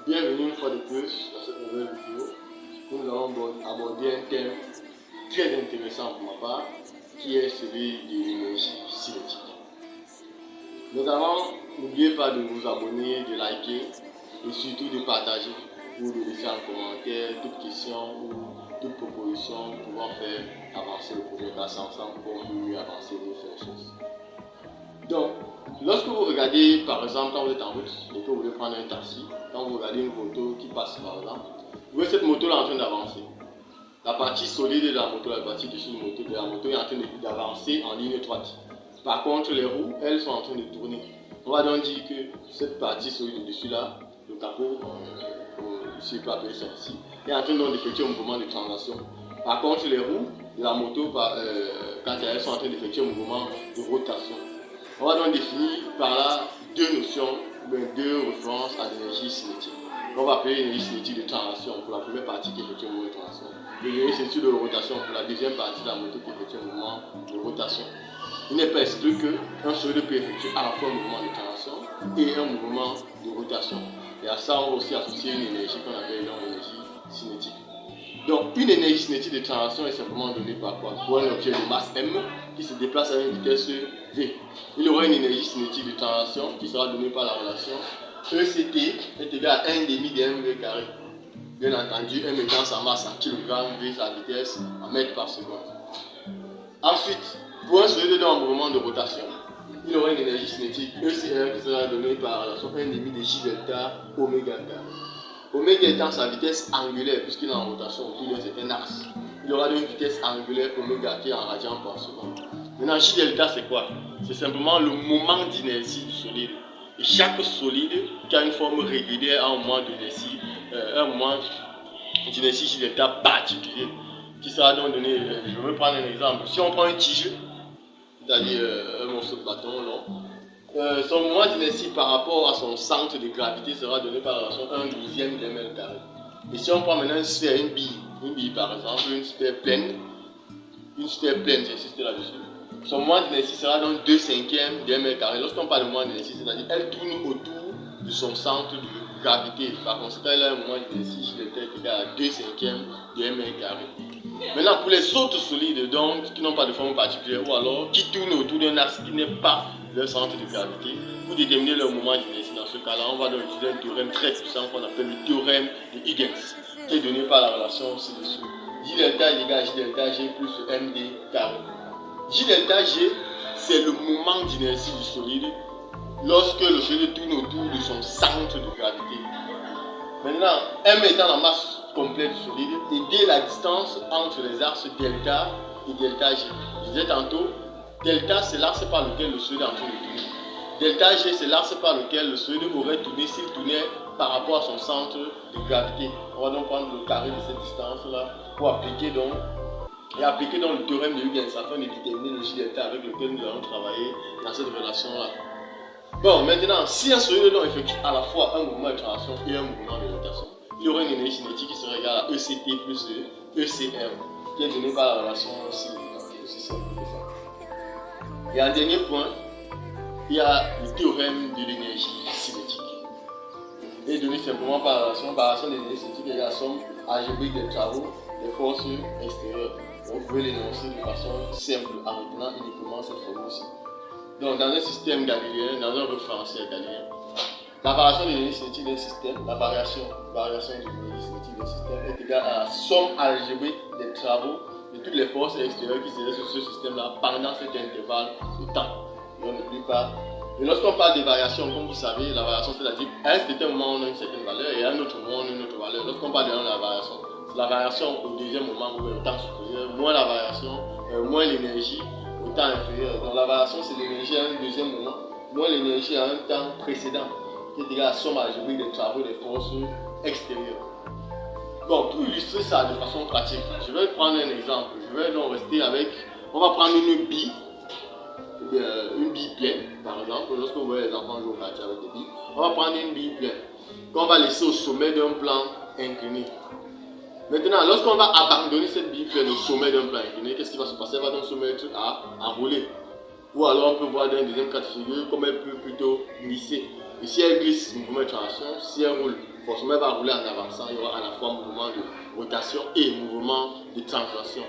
Bienvenue une fois de plus dans cette nouvelle vidéo. Nous allons aborder un thème très intéressant pour ma part, qui est celui de l'énergie cinétique. Notamment, n'oubliez pas de vous abonner, de liker et surtout de partager ou de laisser en commentaire toute question ou toute proposition pouvant faire avancer le projet, car c'est ensemble pour mieux avancer et mieux faire les choses. Donc, lorsque vous regardez, par exemple, quand vous êtes en route et que vous voulez prendre un taxi, quand vous regardez une moto qui passe par exemple, vous voyez cette moto là en train d'avancer. La partie solide de la moto, la partie dessus de la moto est en train d'avancer en ligne droite. Par contre, les roues, elles sont en train de tourner. On va donc dire que cette partie solide dessus là, le capot, ici on peut appeler ça ici, est en train d'effectuer un mouvement de translation. Par contre, les roues de la moto, quand elles sont en train d'effectuer un mouvement de rotation. On va donc définir par là deux notions, deux références à l'énergie cinétique. On va appeler l'énergie cinétique de translation pour la première partie qui effectue un mouvement de translation. L'énergie cinétique de rotation pour la deuxième partie de la moto qui effectue un mouvement de rotation. Il n'est pas exclu qu'un solide peut effectuer à la fois un mouvement de translation et un mouvement de rotation. Et à ça, on va aussi associer une énergie qu'on appelle l'énergie cinétique. Donc, une énergie cinétique de translation est simplement donnée par quoi? Pour un objet de masse M qui se déplace à une vitesse V. Il y aura une énergie cinétique de translation qui sera donnée par la relation ECT est égal à 1,5 de mv carré. Bien entendu, M étant sa masse en kg, V sa vitesse en mètres par seconde. Ensuite, pour un solide en mouvement de rotation, il aura une énergie cinétique ECR qui sera donnée par la relation 1,5 de J delta oméga carré. Oméga étant sa vitesse angulaire, puisqu'il est en rotation autour d'un certain axe, il aura une vitesse angulaire oméga qui est en radians par seconde. Maintenant, J delta, c'est quoi? C'est simplement le moment d'inertie du solide. Et chaque solide qui a une forme régulière a un moment d'inertie, J delta particulier, qui sera donc donné. Je vais prendre un exemple. Si on prend une tige, c'est-à-dire un morceau de bâton long, son moment d'inertie par rapport à son centre de gravité sera donné par la relation 1/12 de ml carré. Et si on prend maintenant une sphère, une bille par exemple, une sphère pleine, j'insiste là-dessus, son moment d'inertie sera donc 2/5 de ml carré. Lorsqu'on parle de moment d'inertie, c'est-à-dire elle tourne autour de son centre de gravité. Par conséquent, elle a un moment d'inertie qui est égal à 2/5 de ml carré. Maintenant, pour les autres solides donc, qui n'ont pas de forme particulière ou alors qui tournent autour d'un axe qui n'est pas leur centre de gravité, pour déterminer leur moment d'inertie, dans ce cas-là, on va donc utiliser un théorème très puissant qu'on appelle le théorème de Huygens, qui est donné par la relation ci-dessous. J delta J égale J delta G plus MD carré. J delta G, c'est le moment d'inertie du solide lorsque le solide tourne autour de son centre de gravité. Maintenant, M étant la masse complète du solide, et D la distance entre les axes delta et delta G. Je disais tantôt, delta c'est l'axe par lequel le solide est en train de tourner. Delta G c'est l'axe par lequel le solide aurait tourné s'il tournait par rapport à son centre de gravité. On va donc prendre le carré de cette distance là pour appliquer donc le théorème de Huygens afin de déterminer le J delta avec lequel nous allons travailler dans cette relation là. Bon, maintenant, si un solide effectue à la fois un mouvement de translation et un mouvement de rotation, il y aura une énergie cinétique qui sera égale à ECT plus ECR, qui est donnée par la relation aussi simple que ça. Et en dernier point, il y a le théorème de l'énergie cinétique. Il est donné simplement par la relation de l'énergie cinétique égale à la somme algébrique des travaux des forces extérieures. Donc, vous pouvez l'énoncer de façon simple en retenant uniquement cette formule-ci. Donc, dans un système galiléen, dans un référentiel galiléen, la variation de l'énergie cinétique d'un système, la variation de l'énergie cinétique d'un système est égale à la somme algébrique des travaux de toutes les forces extérieures qui s'exercent sur ce système-là pendant cet intervalle de temps. Et on n'oublie pas. Et lorsqu'on parle de variation, comme vous savez, la variation, c'est-à-dire à un certain moment on a une certaine valeur et à un autre moment on a une autre valeur. Lorsqu'on parle de la variation, c'est la variation au deuxième moment ou au temps supérieur, moins la variation, moins l'énergie au temps inférieur. Donc la variation c'est l'énergie à un deuxième moment, moins l'énergie à un temps précédent, qui est égal à la somme algébrique des travaux des forces extérieures. Bon, pour illustrer ça de façon pratique, je vais prendre un exemple. Je vais donc rester avec, on va prendre une bille pleine, par exemple. Lorsque vous voyez les enfants jouer au quartier avec des billes, on va prendre une bille pleine qu'on va laisser au sommet d'un plan incliné. Maintenant, lorsqu'on va abandonner cette bille pleine au sommet d'un plan incliné, qu'est-ce qui va se passer? Elle va donc se mettre à rouler. Ou alors on peut voir dans un deuxième cas de figure comme elle peut plutôt glisser. Et si elle glisse, mouvement de translation. Si elle roule, forcément elle va rouler en avançant, il y aura à la fois mouvement de rotation et mouvement de translation.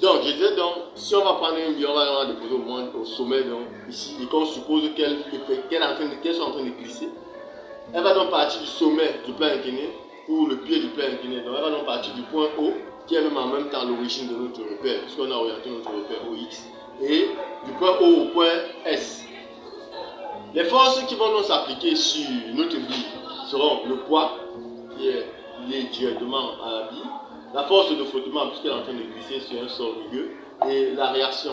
Donc je disais donc, si on va prendre une bille, on va la déposer au sommet donc ici, et qu'on suppose qu'elle soit en train de glisser, elle va donc partir du sommet du plan incliné, ou le pied du plan incliné, donc elle va donc partir du point O, qui est même en même temps l'origine de notre repère, puisqu'on a orienté notre repère OX, et du point O au point S. Les forces qui vont donc s'appliquer sur notre bille seront le poids, qui est lié directement à la bille, la force de frottement, puisqu'elle est en train de glisser sur un sol rugueux, et la réaction.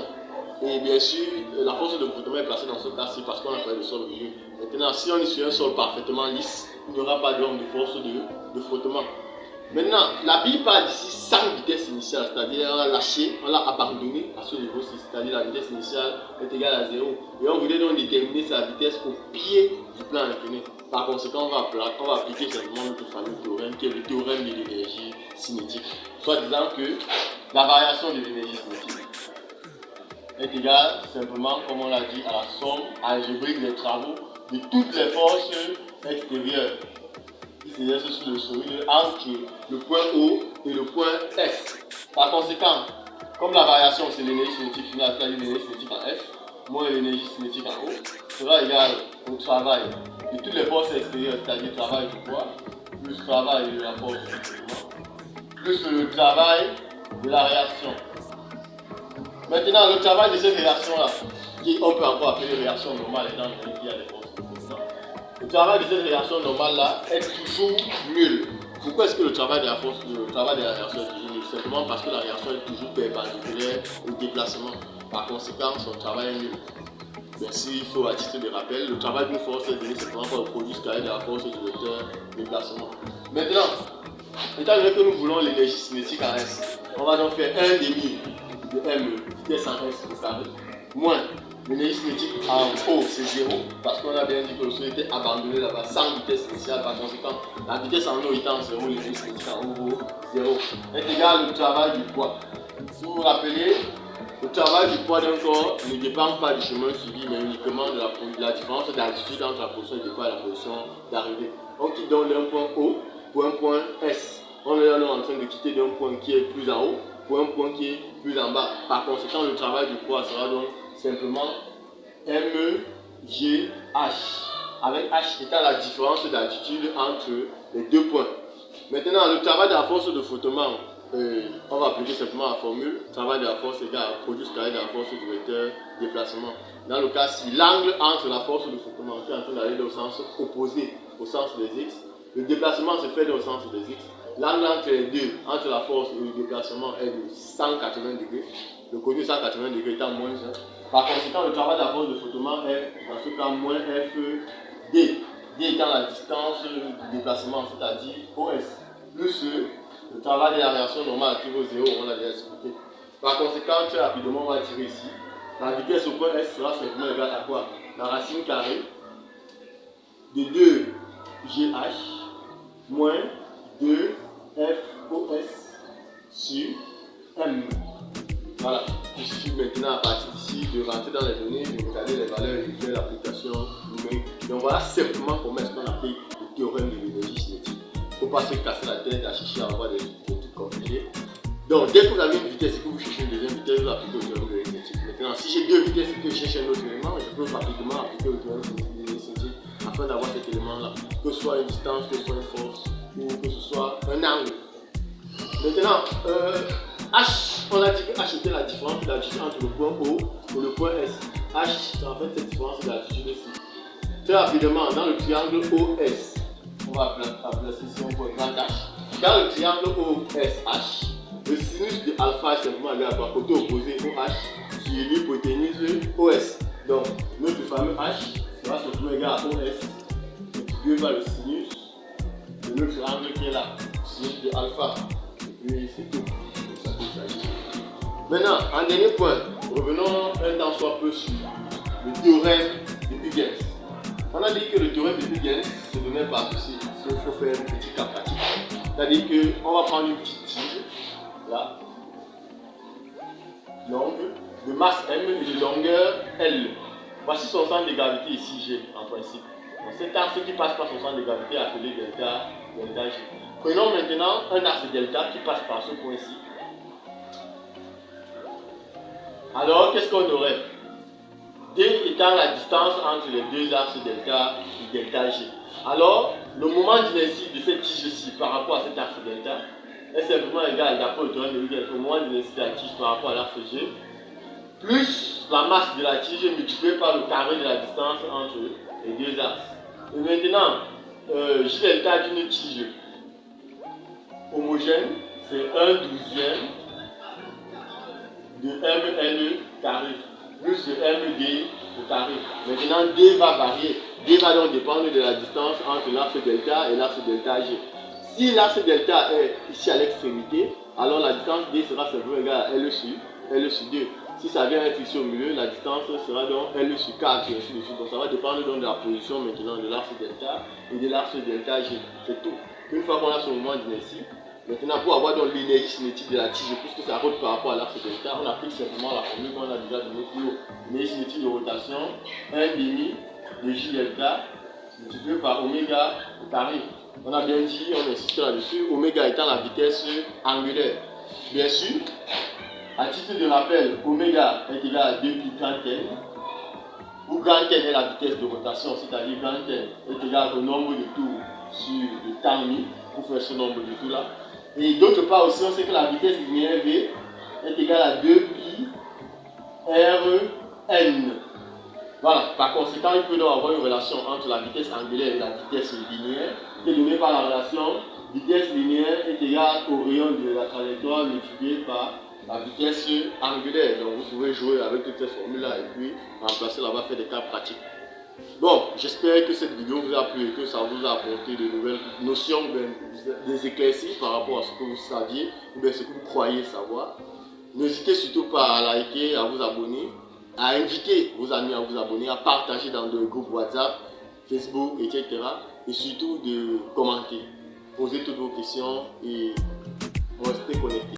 Et bien sûr, la force de frottement est placée dans ce cas-ci parce qu'on a parlé de sol rugueux. Maintenant, si on est sur un sol parfaitement lisse, il n'y aura pas de force de frottement. Maintenant, la bille part d'ici sans vitesse initiale, c'est-à-dire on l'a lâché, on l'a abandonné à ce niveau-ci, c'est-à-dire la vitesse initiale est égale à 0. Et on voulait donc déterminer sa vitesse au pied du plan incliné. Par conséquent, on va appliquer simplement notre fameux théorème qui est le théorème de l'énergie cinétique. Soit disant que la variation de l'énergie cinétique est égale simplement, comme on l'a dit, à la somme algébrique des travaux de toutes les forces extérieures qui s'exercent sur le solide entre le point O et le point S. Par conséquent, comme la variation c'est l'énergie cinétique finale, c'est-à-dire l'énergie cinétique en F, moins l'énergie cinétique en O, sera égal au travail de toutes les forces extérieures, c'est-à-dire le travail du poids, plus le travail de la force du mouvement, plus le travail de la réaction. Maintenant, le travail de cette réaction-là, qu'on peut encore appeler réaction normale étant donné qu'il y a des forces de mouvement, le travail de cette réaction normale-là est toujours nul. Pourquoi est-ce que le travail de la réaction est toujours nul? Simplement parce que la réaction est toujours perpendiculaire au déplacement. Par conséquent, son travail est nul. Bien sûr, il faut à titre de rappel, le travail d'une force est donné simplement par le produit carré de la force du vecteur déplacement. Maintenant, étant donné que nous voulons l'énergie cinétique en S, on va donc faire 1 demi de M, vitesse en S au carré, moins l'énergie cinétique en O, c'est 0, parce qu'on a bien dit que le sol était abandonné là-bas sans vitesse initiale. Par conséquent, la vitesse en O étant 0, l'énergie cinétique en O vaut 0, est égal au travail du poids. Si vous vous rappelez, le travail du poids d'un corps ne dépend pas du chemin suivi, mais uniquement de la différence d'altitude entre la position de départ et la position d'arrivée. On quitte donc d'un point O pour un point S. On est en train de quitter d'un point qui est plus en haut pour un point qui est plus en bas. Par conséquent, le travail du poids sera donc simplement MEGH, avec H étant la différence d'altitude entre les deux points. Maintenant, le travail de la force de frottement, on va appliquer simplement la formule travail de la force égale à produit carré de la force du vecteur déplacement. Dans le cas si l'angle entre la force de frottement qui est en train d'aller au sens opposé au sens des X, le déplacement se fait dans le sens des X, l'angle entre les deux, entre la force et le déplacement est de 180 degrés, le côté de 180 degrés étant moins 1. Par conséquent, le travail de la force de frottement est dans ce cas moins FD, D étant la distance du déplacement, c'est-à-dire OS, plus le travail de la réaction normale qui vaut 0, on l'a déjà expliqué. Par conséquent, très rapidement, on va tirer ici. La vitesse au point S sera simplement égale à quoi? La racine carrée de 2GH moins 2FOS sur M. Voilà. Il suffit maintenant à partir d'ici de rentrer dans les données, de regarder les valeurs et de faire l'application numérique. Donc voilà simplement comment est-ce qu'on applique le théorème de l'énergie cinétique. Il ne faut pas se casser la tête à chercher à avoir des trucs compliqués. Donc dès que vous avez une vitesse et que vous cherchez une deuxième vitesse, vous appliquez le théorème de l'énergie cinétique. Maintenant, si j'ai deux vitesses et que je cherche un autre élément, je peux rapidement appliquer le théorème de l'énergie cinétique afin d'avoir cet élément-là, que ce soit une distance, que ce soit une force ou que ce soit un angle. Maintenant, H, on a dit que H était la différence d'altitude entre le point O et le point S. H, c'est en fait cette différence d'altitude ici. Très rapidement, dans le triangle OS, on va placer ici un point grand H. Dans le triangle OSH, le sinus de alpha est simplement égal à côté opposé OH sur l'hypoténuse OS. Donc, notre fameux H sera simplement égal à OS, multiplié par le sinus de notre triangle qui est là, sinus de alpha. Et puis c'est tout. Maintenant, en dernier point, revenons un temps soit peu sur le théorème de Huygens. On a dit que le théorème de Huygens se donnait par ceci. Il faut faire un petit cas pratique. C'est-à-dire qu'on va prendre une petite tige, là, longue, de masse M et de longueur L. Voici son centre de gravité ici, G, en principe. Donc cet axe qui passe par son centre de gravité est appelé delta delta G. Prenons maintenant un axe delta qui passe par ce point-ci. Alors, qu'est-ce qu'on aurait? D étant la distance entre les deux axes delta et delta G. Alors, le moment d'inertie de cette tige-ci par rapport à cet axe delta est simplement égal, d'après le théorème de Huygens, au moment d'inertie de la tige par rapport à l'axe G, plus la masse de la tige multipliée par le carré de la distance entre les deux axes. Et maintenant, J delta d'une tige homogène, c'est 1/12 de ML carré plus le MD au carré. Maintenant, D va varier. D va donc dépendre de la distance entre l'axe delta et l'axe delta G. Si l'axe delta est ici à l'extrémité, alors la distance D sera simplement égale à L sur 2. Si ça vient être ici au milieu, la distance sera donc L sur 4 et ainsi de suite. Donc ça va dépendre donc de la position maintenant de l'axe delta et de l'axe delta G. C'est tout. Une fois qu'on a ce moment d'inertie, maintenant, pour avoir donc l'énergie cinétique de la tige, puisque ça rote par rapport à l'axe delta, on applique simplement la formule qu'on a déjà donnée plus haut. L'énergie cinétique de rotation, 1,5 de J delta multiplié par oméga au carré. On a bien dit, on insiste là-dessus, oméga étant la vitesse angulaire. Bien sûr, à titre de rappel, oméga est égal à 2 pi grand N, où grand N est la vitesse de rotation, c'est-à-dire grand N est égal au nombre de tours sur le temps mis, pour faire ce nombre de tours là. Et d'autre part aussi, on sait que la vitesse linéaire V est égale à 2 pi Rn. Voilà, par conséquent, il peut donc avoir une relation entre la vitesse angulaire et la vitesse linéaire, qui est donnée par la relation vitesse linéaire est égale au rayon de la trajectoire multiplié par la vitesse angulaire. Donc vous pouvez jouer avec toutes ces formules-là et puis remplacer là-bas, faire des cas pratiques. Bon, j'espère que cette vidéo vous a plu et que ça vous a apporté de nouvelles notions, des éclaircies par rapport à ce que vous saviez ou bien ce que vous croyez savoir. N'hésitez surtout pas à liker, à vous abonner, à inviter vos amis à vous abonner, à partager dans des groupes WhatsApp, Facebook, etc. Et surtout de commenter, poser toutes vos questions et rester connectés.